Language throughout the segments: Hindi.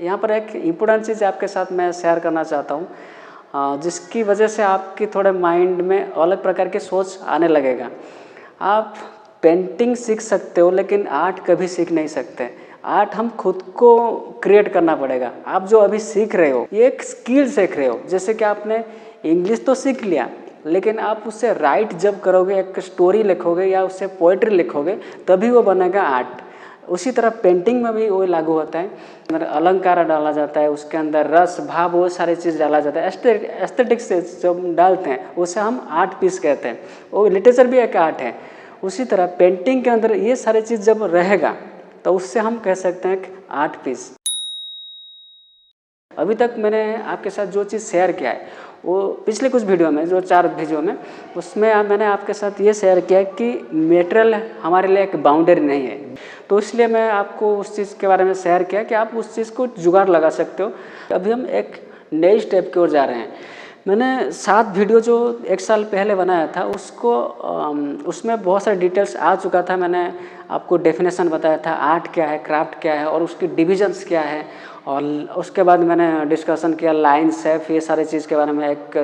यहाँ पर एक इम्पोर्टेंट चीज़ आपके साथ मैं शेयर करना चाहता हूँ, जिसकी वजह से आपकी थोड़े माइंड में अलग प्रकार की सोच आने लगेगा। आप पेंटिंग सीख सकते हो लेकिन आर्ट कभी सीख नहीं सकते। आर्ट हम खुद को क्रिएट करना पड़ेगा। आप जो अभी सीख रहे हो ये एक स्किल सीख रहे हो। जैसे कि आपने इंग्लिश तो सीख लिया, लेकिन आप उससे राइट जब करोगे, एक स्टोरी लिखोगे या उससे पोइट्री लिखोगे, तभी वो बनेगा आर्ट। उसी तरह पेंटिंग में भी वही लागू होता है। अंदर अलंकार डाला जाता है, उसके अंदर रस भाव वो सारी चीज़ डाला जाता है। एस्थेटिक्स से जब डालते हैं उसे हम आर्ट पीस कहते हैं। वो लिटरेचर भी एक आर्ट है। उसी तरह पेंटिंग के अंदर ये सारी चीज़ जब रहेगा तो उससे हम कह सकते हैं कि आर्ट पीस। अभी तक मैंने आपके साथ जो चीज़ शेयर किया है वो पिछले कुछ वीडियो में, जो 4 वीडियो में, उसमें मैंने आपके साथ ये शेयर किया कि मटेरियल हमारे लिए एक बाउंड्री नहीं है। तो इसलिए मैं आपको उस चीज़ के बारे में शेयर किया कि आप उस चीज़ को जुगाड़ लगा सकते हो। अभी हम एक नई स्टेप की ओर जा रहे हैं। मैंने 7 वीडियो जो 1 साल पहले बनाया था उसको उसमें बहुत सारे डिटेल्स आ चुका था। मैंने आपको डेफिनेशन बताया था, आर्ट क्या है, क्राफ्ट क्या है और उसकी डिविजन्स क्या है। और उसके बाद मैंने डिस्कशन किया लाइन, शेप, ये सारी चीज़ के बारे में, एक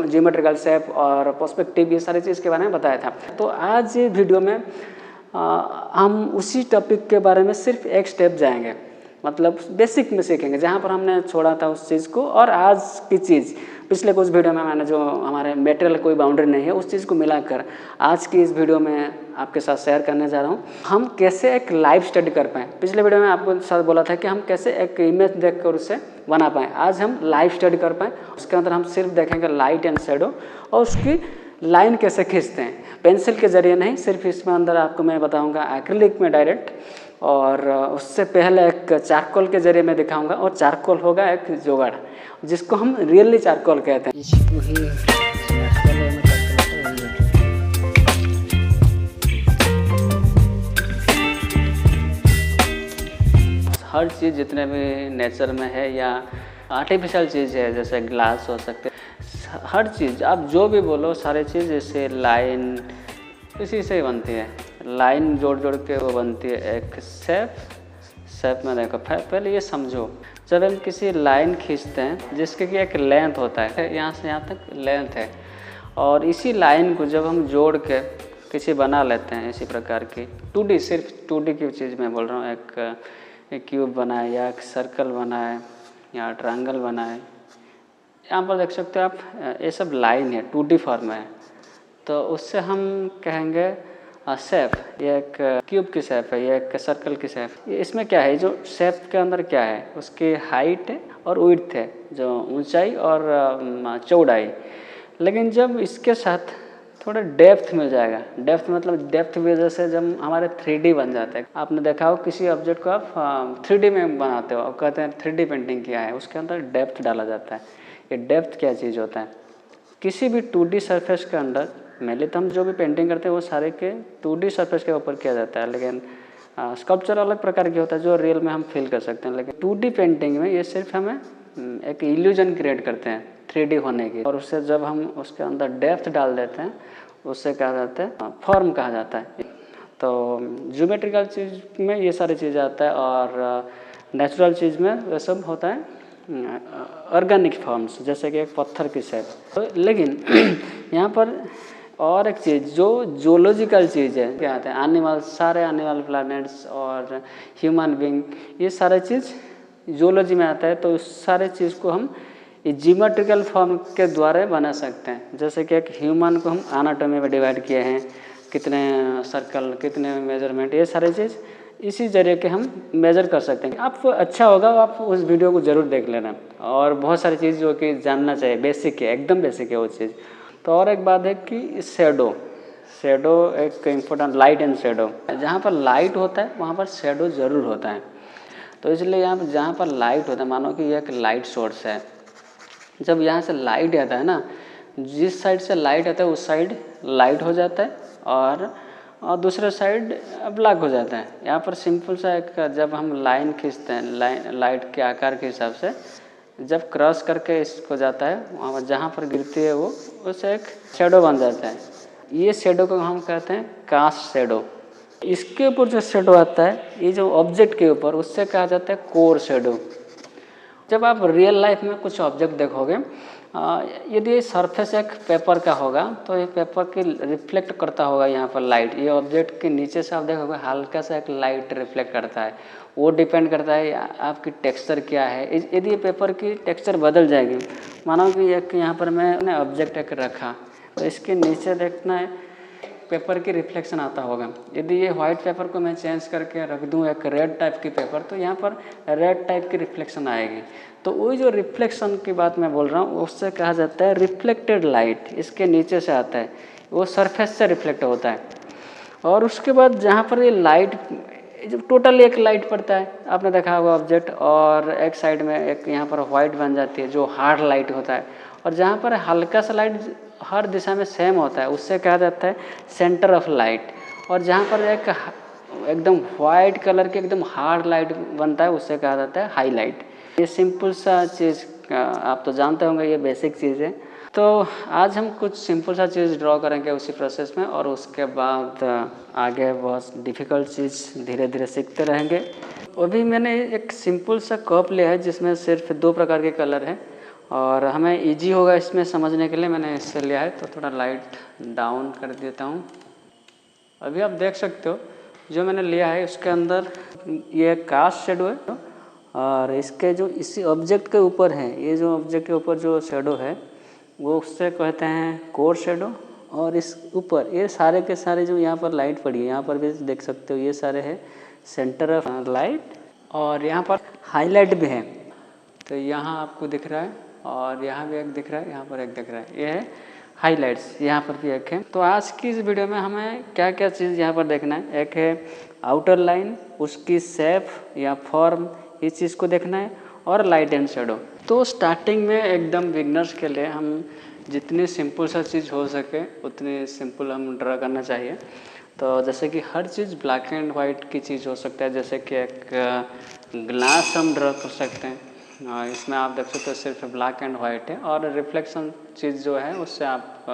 ज्योमेट्रिकल शेप और पर्सपेक्टिव, ये सारी चीज़ के बारे में बताया था। तो आज ये वीडियो में हम उसी टॉपिक के बारे में सिर्फ एक स्टेप जाएंगे, मतलब बेसिक में सीखेंगे जहाँ पर हमने छोड़ा था उस चीज़ को। और आज की चीज़ पिछले कुछ वीडियो में मैंने जो हमारे मटेरियल कोई बाउंड्री नहीं है उस चीज़ को मिलाकर आज की इस वीडियो में आपके साथ शेयर करने जा रहा हूँ। हम कैसे एक लाइव स्टडी कर पाएँ। पिछले वीडियो में आपको साथ बोला था कि हम कैसे एक इमेज देखकर उसे बना पाएँ। आज हम लाइव स्टडी कर पाएँ। उसके अंदर हम सिर्फ देखेंगे लाइट एंड शेडो और उसकी लाइन कैसे खींचते हैं, पेंसिल के जरिए नहीं, सिर्फ इसमें अंदर आपको मैं बताऊँगा एक्रिलिक में डायरेक्ट। और उससे पहले एक चारकोल के जरिए मैं दिखाऊंगा। और चारकोल होगा एक जुगाड़ जिसको हम रियली चारकोल कहते हैं। इसको ही हर चीज़ जितने भी नेचर में है या आर्टिफिशियल चीज़ है, जैसे ग्लास हो सकते, हर चीज़ आप जो भी बोलो, सारी चीज़ जैसे लाइन इसी से ही बनती है। लाइन जोड़ जोड़ के वो बनती है एक शेप में। देखो पहले ये समझो, जब हम किसी लाइन खींचते हैं जिसके कि एक लेंथ होता है, यहाँ से यहाँ तक लेंथ है, और इसी लाइन को जब हम जोड़ के किसी बना लेते हैं इसी प्रकार की 2D, सिर्फ 2D की चीज़ मैं बोल रहा हूँ, एक क्यूब बनाए या एक सर्कल बनाए या ट्रायंगल बनाए, यहाँ पर देख सकते हो आप, ये सब लाइन है, 2D फॉर्म है। तो उससे हम कहेंगे शेप। ये एक क्यूब की शेप है, ये एक सर्कल की शेप। इसमें क्या है, जो शेप के अंदर क्या है, उसकी हाइट है और विड्थ है, जो ऊंचाई और चौड़ाई। लेकिन जब इसके साथ थोड़ा डेप्थ मिल जाएगा, डेप्थ मतलब डेप्थ की वजह से जब हमारे 3D बन जाते हैं। आपने देखा हो किसी ऑब्जेक्ट को आप 3D में बनाते हो और कहते हैं 3D पेंटिंग किया है, उसके अंदर डेप्थ डाला जाता है। ये डेप्थ क्या चीज़ होता है, किसी भी 2D सरफेस के अंदर, मेनली तो हम जो भी पेंटिंग करते हैं वो सारे के 2D सरफेस के ऊपर किया जाता है, लेकिन स्कल्पचर अलग प्रकार की होता है जो रियल में हम फील कर सकते हैं। लेकिन 2D पेंटिंग में ये सिर्फ हमें एक इल्यूजन क्रिएट करते हैं 3D होने की, और उससे जब हम उसके अंदर डेप्थ डाल देते हैं उससे कहा जाता है फॉर्म कहा जाता है। तो ज्योमेट्रिकल चीज़ में ये सारी चीज़ आता है, और नेचुरल चीज़ में वह सब होता है ऑर्गेनिक फॉर्म्स, जैसे कि एक पत्थर की शेप। तो लेकिन यहाँ पर और एक चीज़ जो जोलॉजिकल चीज़ है, क्या आते हैं एनिमल, सारे एनिमल, प्लैनेट्स और ह्यूमन बीइंग, ये सारे चीज़ जोलॉजी में आता है। तो उस सारे चीज़ को हम ज्योमेट्रिकल फॉर्म के द्वारा बना सकते हैं। जैसे कि एक ह्यूमन को हम एनाटॉमी में डिवाइड किए हैं, कितने सर्कल, कितने मेजरमेंट, ये सारे चीज़ इसी जरिए के हम मेज़र कर सकते हैं। आप अच्छा होगा आप उस वीडियो को ज़रूर देख लेना, और बहुत सारी चीज़ जो कि जानना चाहिए, बेसिक है, एकदम बेसिक है वो चीज़। तो और एक बात है कि शेडो एक इम्पोर्टेंट, लाइट एंड शेडो, जहाँ पर लाइट होता है वहाँ पर शेडो ज़रूर होता है। तो इसलिए यहाँ पर जहाँ पर लाइट होता है, मानो कि यह एक लाइट सोर्स है, जब यहाँ से लाइट आता है ना, जिस साइड से लाइट आता है उस साइड लाइट हो जाता है और दूसरे साइड ब्लैक हो जाता है। यहाँ पर सिंपल सा एक, जब हम लाइन खींचते हैं लाइट के आकार के हिसाब से, जब क्रॉस करके इसको जाता है वहाँ पर जहाँ पर गिरती है वो उससे एक शेडो बन जाता है। ये शेडो को हम कहते हैं कास्ट शेडो। इसके ऊपर जो शेडो आता है, ये जो ऑब्जेक्ट के ऊपर, उससे कहा जाता है कोर शेडो। जब आप रियल लाइफ में कुछ ऑब्जेक्ट देखोगे, यदि सरफेस एक पेपर का होगा तो ये पेपर की रिफ्लेक्ट करता होगा यहाँ पर लाइट। ये ऑब्जेक्ट के नीचे से आप देखोगे हल्का सा एक लाइट रिफ्लेक्ट करता है। वो डिपेंड करता है आपकी टेक्सचर क्या है। यदि ये पेपर की टेक्सचर बदल जाएगी, मानो कि एक यहाँ पर मैंने ऑब्जेक्ट एक रखा तो इसके नीचे देखना है पेपर की रिफ्लेक्शन आता होगा। यदि ये वाइट पेपर को मैं चेंज करके रख दूं एक रेड टाइप की पेपर, तो यहाँ पर रेड टाइप की रिफ्लेक्शन आएगी। तो वही जो रिफ्लेक्शन की बात मैं बोल रहा हूँ उससे कहा जाता है रिफ्लेक्टेड लाइट। इसके नीचे से आता है, वो सरफेस से रिफ्लेक्ट होता है। और उसके बाद जहाँ पर ये लाइट, जब टोटल एक लाइट पड़ता है, आपने देखा होगा ऑब्जेक्ट, और एक साइड में एक यहाँ पर वाइट बन जाती है जो हार्ड लाइट होता है, और जहाँ पर हल्का सा लाइट हर दिशा में सेम होता है उससे कहा जाता है सेंटर ऑफ लाइट। और जहाँ पर एक एकदम वाइट कलर की एकदम हार्ड लाइट बनता है उससे कहा जाता है हाईलाइट। ये सिंपल सा चीज़ आप तो जानते होंगे, ये बेसिक चीज़ है। तो आज हम कुछ सिंपल सा चीज़ ड्रॉ करेंगे उसी प्रोसेस में, और उसके बाद आगे बहुत डिफ़िकल्ट चीज़ धीरे धीरे सीखते रहेंगे। अभी मैंने एक सिंपल सा कप लिया है जिसमें सिर्फ 2 प्रकार के कलर हैं, और हमें इजी होगा इसमें समझने के लिए मैंने इससे लिया है। तो थोड़ा लाइट डाउन कर देता हूँ। अभी आप देख सकते हो जो मैंने लिया है उसके अंदर ये कास्ट शेडो है, और इसके जो इसी ऑब्जेक्ट के ऊपर है, ये जो ऑब्जेक्ट के ऊपर जो शेडो है वो उससे कहते हैं कोर शेडो। और इस ऊपर ये सारे के सारे जो यहाँ पर लाइट पड़ी है, यहाँ पर भी देख सकते हो ये सारे है सेंटर ऑफ लाइट। और यहाँ पर हाईलाइट भी है, तो यहाँ आपको दिख रहा है, और यहाँ भी एक दिख रहा है, यहाँ पर एक दिख रहा है, ये है हाइलाइट्स, यहाँ पर भी एक है। तो आज की इस वीडियो में हमें क्या क्या चीज़ यहाँ पर देखना है। एक है आउटर लाइन, उसकी शेप या फॉर्म, इस चीज़ को देखना है, और लाइट एंड शेडो। तो स्टार्टिंग में एकदम बिगनर्स के लिए हम जितनी सिंपल सा चीज़ हो सके उतनी सिंपल हम ड्रा करना चाहिए। तो जैसे कि हर चीज़ ब्लैक एंड वाइट की चीज़ हो सकता है, जैसे कि एक ग्लास हम ड्रा कर सकते हैं। इसमें आप देख सकते हो सिर्फ ब्लैक एंड वाइट है, और रिफ्लेक्शन चीज़ जो है उससे आप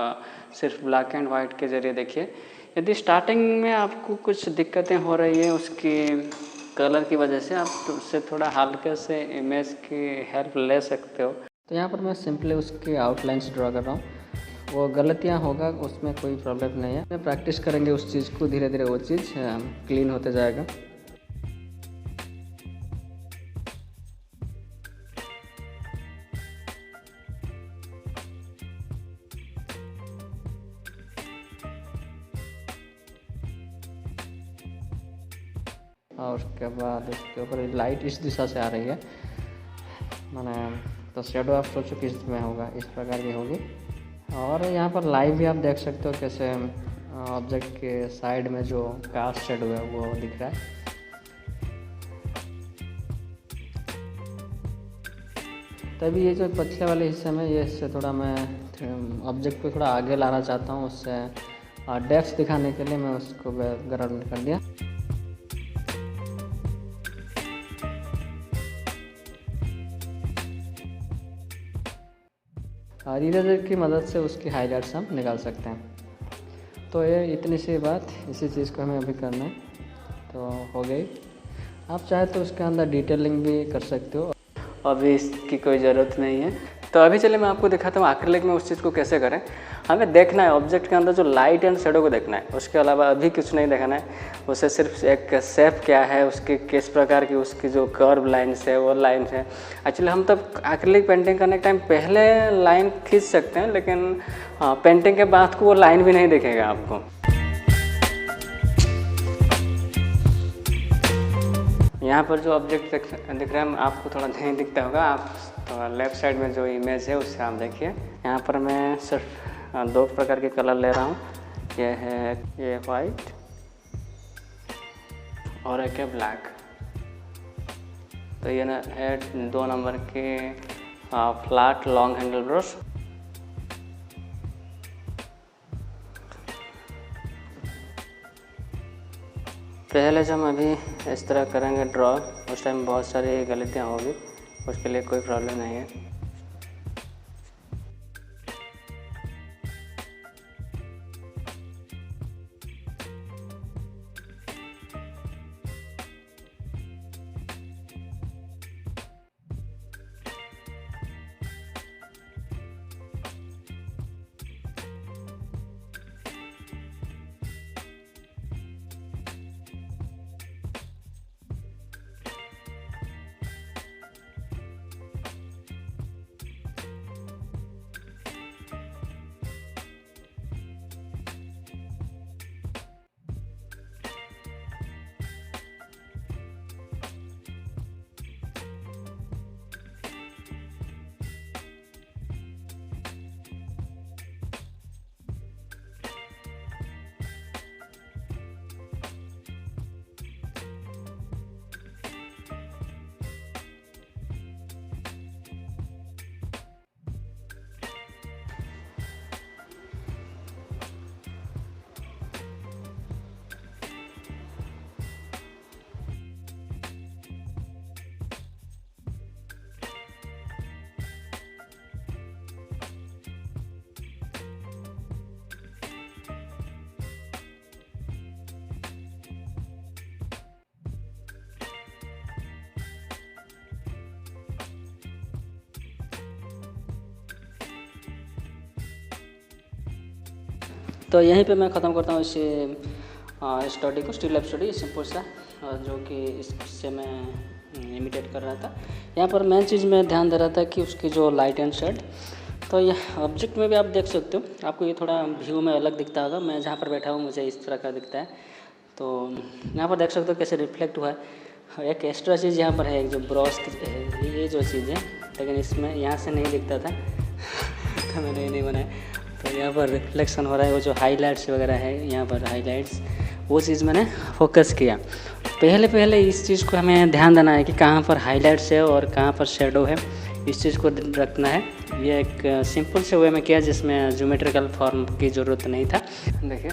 सिर्फ ब्लैक एंड वाइट के ज़रिए देखिए। यदि स्टार्टिंग में आपको कुछ दिक्कतें हो रही है उसकी कलर की वजह से, आप उससे थोड़ा हल्के से इमेज की हेल्प ले सकते हो। तो यहाँ पर मैं सिंपली उसकी आउटलाइंस ड्रा कर रहा हूँ। वो गलतियाँ होगा उसमें कोई प्रॉब्लम नहीं है, मैं प्रैक्टिस करेंगे उस चीज़ को, धीरे धीरे वो चीज़ क्लीन होते जाएगा। और उसके बाद इसके ऊपर लाइट इस दिशा से आ रही है, मैंने तो शेडो आप सोचो किस में होगा, इस प्रकार की होगी। और यहाँ पर लाइव भी आप देख सकते हो कैसे ऑब्जेक्ट के साइड में जो कास्ट शेडो है वो दिख रहा है। तभी ये जो पछले वाले हिस्से में ये इससे थोड़ा मैं ऑब्जेक्ट को थोड़ा आगे लाना चाहता हूँ, उससे डेप्थ दिखाने के लिए मैं उसको ग्राउंड कर दिया। और इरेजर की मदद से उसकी हाइलाइट्स हम निकाल सकते हैं। तो ये इतनी सी बात, इसी चीज़ को हमें अभी करना है, तो हो गई। आप चाहे तो उसके अंदर डिटेलिंग भी कर सकते हो, अभी इसकी कोई ज़रूरत नहीं है। तो अभी चलिए मैं आपको दिखाता हूँ एक्रिलिक में उस चीज़ को कैसे करें। हमें देखना है ऑब्जेक्ट के अंदर जो लाइट एंड शेडो को देखना है, उसके अलावा अभी कुछ नहीं देखना है। उसे सिर्फ एक शेप क्या है, उसकी किस प्रकार की उसकी जो कर्व लाइन्स है वो लाइन है। एक्चुअली हम तब एक्रिलिक पेंटिंग करने के टाइम पहले लाइन खींच सकते हैं, लेकिन पेंटिंग के बाद को वो लाइन भी नहीं दिखेगा आपको। यहाँ पर जो ऑब्जेक्ट दिख रहा है आपको थोड़ा नहीं दिखता होगा, आप थोड़ा लेफ़्ट साइड में जो इमेज है उससे आप देखिए। यहाँ पर मैं सिर्फ 2 प्रकार के कलर ले रहा हूँ, ये है ये वाइट और एक है ब्लैक। तो ये ना है 2 नंबर के फ्लैट लॉन्ग हैंडल ब्रश। पहले जब हम अभी इस तरह करेंगे ड्रॉ, उस टाइम बहुत सारी गलतियाँ होगी, उसके लिए कोई प्रॉब्लम नहीं है। तो यहीं पे मैं ख़त्म करता हूँ इस स्टडी को, स्टिल लाइफ स्टडी सिंपल सा, जो कि इससे मैं इमिटेट कर रहा था। यहाँ पर मेन चीज़ मैं ध्यान दे रहा था कि उसकी जो लाइट एंड शेड, तो ये ऑब्जेक्ट में भी आप देख सकते हो, आपको ये थोड़ा व्यू में अलग दिखता होगा। मैं जहाँ पर बैठा हूँ मुझे इस तरह का दिखता है, तो यहाँ पर देख सकते हो कैसे रिफ्लेक्ट हुआ है। एक एक्स्ट्रा चीज़ यहाँ पर है, एक जो ब्रश ये जो चीज़ है, लेकिन इसमें यहाँ से नहीं दिखता था तो मैंने ये नहीं बनाया। तो यहाँ पर रिफ्लेक्शन हो रहा है, वो जो हाईलाइट्स वगैरह है यहाँ पर हाईलाइट्स, वो चीज़ मैंने फोकस किया। पहले इस चीज़ को हमें ध्यान देना है कि कहाँ पर हाईलाइट्स है और कहाँ पर शेडो है, इस चीज़ को रखना है। ये एक सिंपल से वे में किया जिसमें ज्योमेट्रिकल फॉर्म की ज़रूरत नहीं था। देखिए,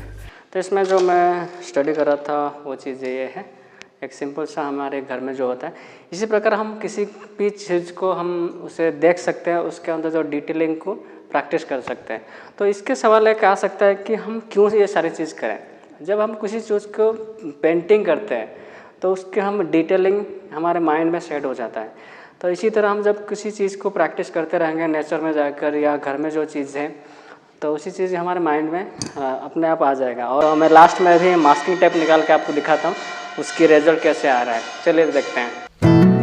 तो इसमें जो मैं स्टडी कर रहा था वो चीज़ ये है, एक सिंपल सा हमारे घर में जो होता है। इसी प्रकार हम किसी भी चीज़ को हम उसे देख सकते हैं, उसके अंदर जो डिटेलिंग को प्रैक्टिस कर सकते हैं। तो इसके सवाल एक आ सकता है कि हम क्यों ये सारी चीज़ करें। जब हम किसी चीज़ को पेंटिंग करते हैं तो उसके हम डिटेलिंग हमारे माइंड में सेट हो जाता है। तो इसी तरह हम जब किसी चीज़ को प्रैक्टिस करते रहेंगे नेचर में जाकर या घर में जो चीज़ है, तो उसी चीज़ हमारे माइंड में अपने आप आ जाएगा। और मैं लास्ट में भी मास्किंग टेप निकाल के आपको दिखाता हूँ उसकी रिजल्ट कैसे आ रहा है। चलिए देखते हैं।